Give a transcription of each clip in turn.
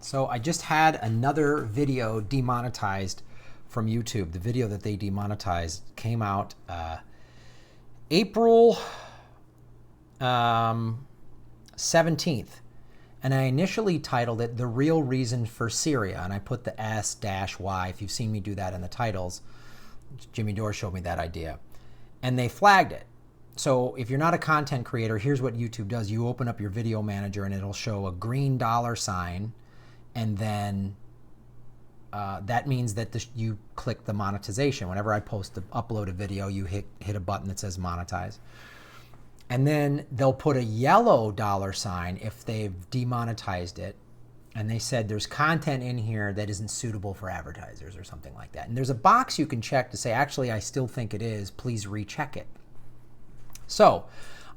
So I just had another video demonetized from YouTube. The video that they demonetized came out April 17th. And I initially titled it The Real Reason for Syria. And I put the S-Y. If you've seen me do that in the titles, Jimmy Dore showed me that idea. And they flagged it. So if you're not a content creator, here's what YouTube does. You open up your video manager and it'll show a green $sign. And then that means that you click the monetization. Whenever I upload a video, you hit a button that says monetize. And then they'll put a yellow $sign if they've demonetized it. And they said there's content in here that isn't suitable for advertisers or something like that. And there's a box you can check to say, actually, I still think it is. Please recheck it. So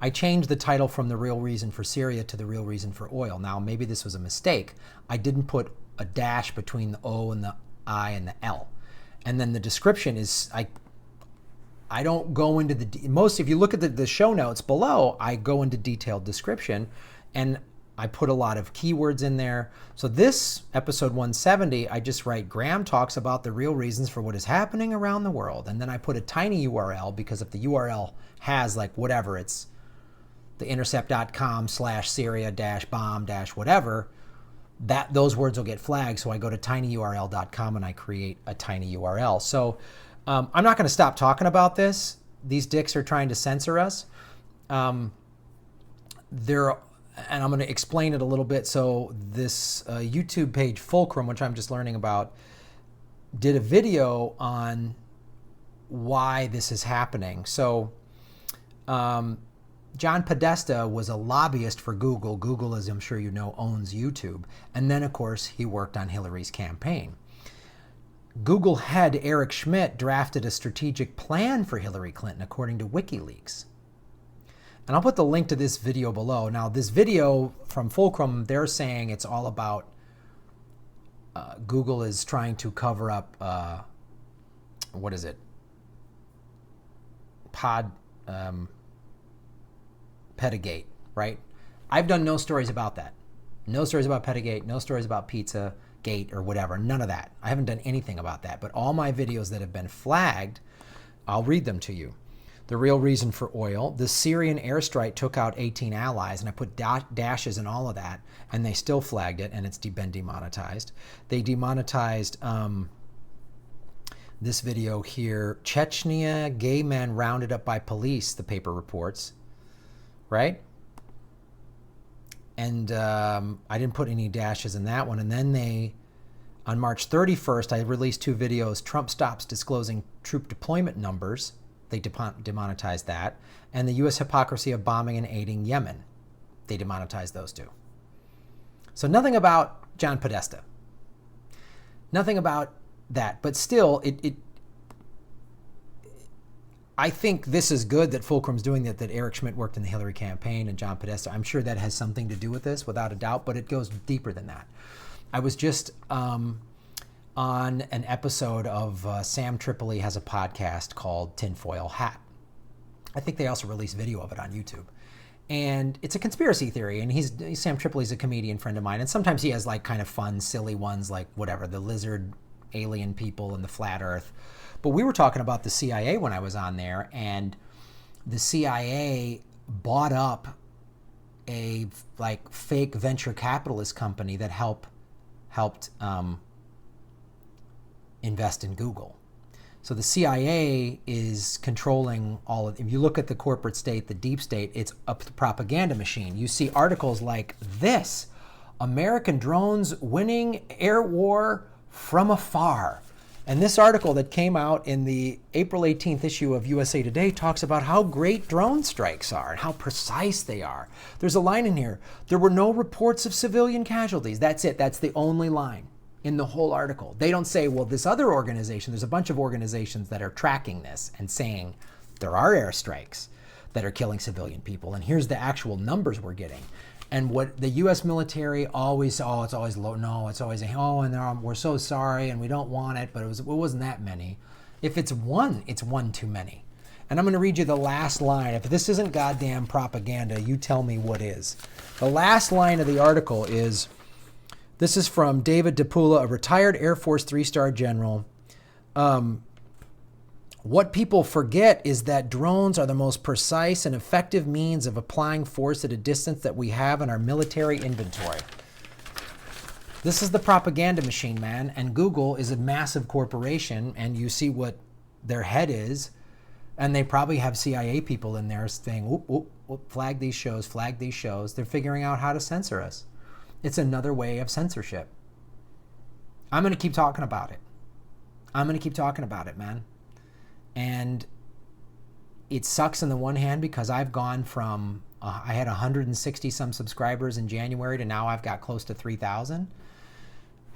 I changed the title from The Real Reason for Syria to The Real Reason for Oil. Now, maybe this was a mistake. I didn't put a dash between the O and the I and the L. And then the description is, I don't go into if you look at the show notes below, I go into detailed description and I put a lot of keywords in there. So this episode 170, I just write, Graham talks about the real reasons for what is happening around the world. And then I put a tiny URL, because if the URL has like whatever, it's theintercept.com/Syria-bomb-whatever, those words will get flagged. So I go to tinyurl.com and I create a tiny URL. So I'm not going to stop talking about this. These dicks are trying to censor us. And I'm going to explain it a little bit. So this YouTube page, Fulcrum, which I'm just learning about, did a video on why this is happening. So John Podesta was a lobbyist for Google. Google, as I'm sure you know, owns YouTube. And then, of course, he worked on Hillary's campaign. Google head Eric Schmidt drafted a strategic plan for Hillary Clinton, according to WikiLeaks. And I'll put the link to this video below. Now, this video from Fulcrum, they're saying it's all about Google is trying to cover up, what is it? Pedigate, right? I've done no stories about that. No stories about Pedigate, no stories about Pizzagate or whatever, none of that. I haven't done anything about that. But all my videos that have been flagged, I'll read them to you. The real reason for oil. The Syrian airstrike took out 18 allies, and I put dashes in all of that, and they still flagged it, and it's been demonetized. They demonetized this video here. Chechnya, gay men rounded up by police, the paper reports, right? And I didn't put any dashes in that one. And then on March 31st, I released 2 videos. Trump stops disclosing troop deployment numbers. They demonetized that. And the U.S. hypocrisy of bombing and aiding Yemen. They demonetized those 2. So nothing about John Podesta. Nothing about that. But still, I think this is good that Fulcrum's doing that Eric Schmidt worked in the Hillary campaign and John Podesta. I'm sure that has something to do with this, without a doubt, but it goes deeper than that. I was just on an episode of Sam Tripoli has a podcast called Tinfoil Hat. I think they also release video of it on YouTube. And it's a conspiracy theory, and Sam Tripoli's a comedian friend of mine, and sometimes he has like kind of fun, silly ones like whatever, the lizard alien people and the flat earth. But we were talking about the CIA when I was on there, and the CIA bought up a like fake venture capitalist company that helped invest in Google. So the CIA is controlling all of, if you look at the corporate state, the deep state, it's a propaganda machine. You see articles like this: American drones winning air war from afar. And this article that came out in the April 18th issue of USA Today talks about how great drone strikes are and how precise they are. There's a line in here: there were no reports of civilian casualties. That's it. That's the only line in the whole article. They don't say, well, this other organization, there's a bunch of organizations that are tracking this and saying there are airstrikes that are killing civilian people, and here's the actual numbers we're getting. And what the U.S. military always, oh, it's always low. No, it's always, oh, and we're so sorry and we don't want it, but it wasn't that many. If it's one too many. And I'm going to read you the last line. If this isn't goddamn propaganda, you tell me what is. The last line of the article is, This is from David DePula, a retired Air Force 3-star general. What people forget is that drones are the most precise and effective means of applying force at a distance that we have in our military inventory. This is the propaganda machine, man. And Google is a massive corporation, and you see what their head is, and they probably have CIA people in there saying, "Oop, oop, oop, flag these shows, flag these shows." They're figuring out how to censor us. It's another way of censorship. I'm going to keep talking about it. I'm going to keep talking about it, man. And it sucks on the one hand because I've gone from, I had 160 some subscribers in January to now I've got close to 3,000.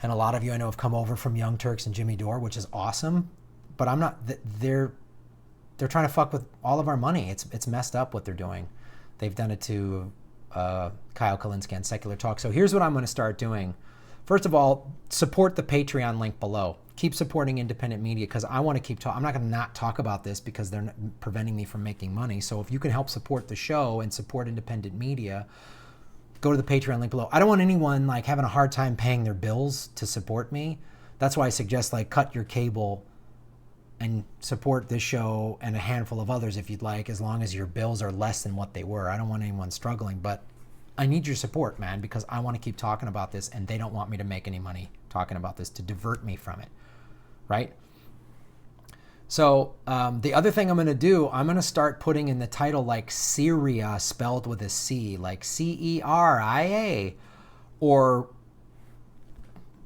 And a lot of you I know have come over from Young Turks and Jimmy Dore, which is awesome. But I'm not, they're trying to fuck with all of our money. It's messed up what they're doing. They've done it to Kyle Kalinske on Secular Talk. So here's what I'm going to start doing. First of all, support the Patreon link below. Keep supporting independent media because I want to keep talking. I'm not going to not talk about this because they're preventing me from making money. So if you can help support the show and support independent media, go to the Patreon link below. I don't want anyone like having a hard time paying their bills to support me. That's why I suggest like cut your cable and support this show and a handful of others if you'd like, as long as your bills are less than what they were. I don't want anyone struggling, but I need your support, man, because I want to keep talking about this and they don't want me to make any money talking about this to divert me from it, right? So the other thing I'm going to do, I'm going to start putting in the title like Syria spelled with a C, like C-E-R-I-A, or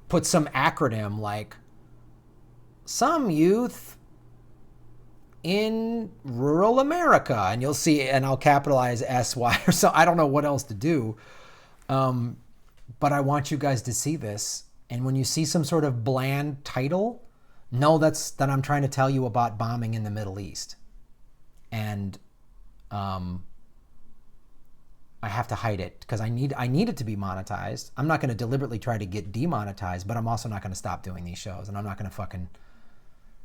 put some acronym like some youth in rural America, and you'll see, and I'll capitalize S-Y or so. I don't know what else to do, but I want you guys to see this. And when you see some sort of bland title, know that I'm trying to tell you about bombing in the Middle East. And I have to hide it because I need it to be monetized. I'm not going to deliberately try to get demonetized, but I'm also not going to stop doing these shows, and I'm not going to fucking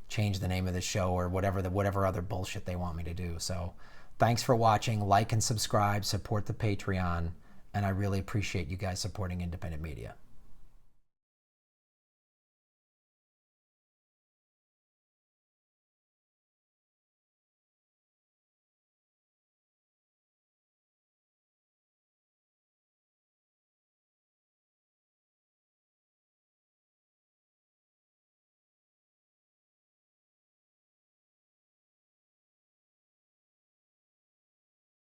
change the name of the show or whatever other bullshit they want me to do. So thanks for watching. Like and subscribe, support the Patreon, and I really appreciate you guys supporting independent media.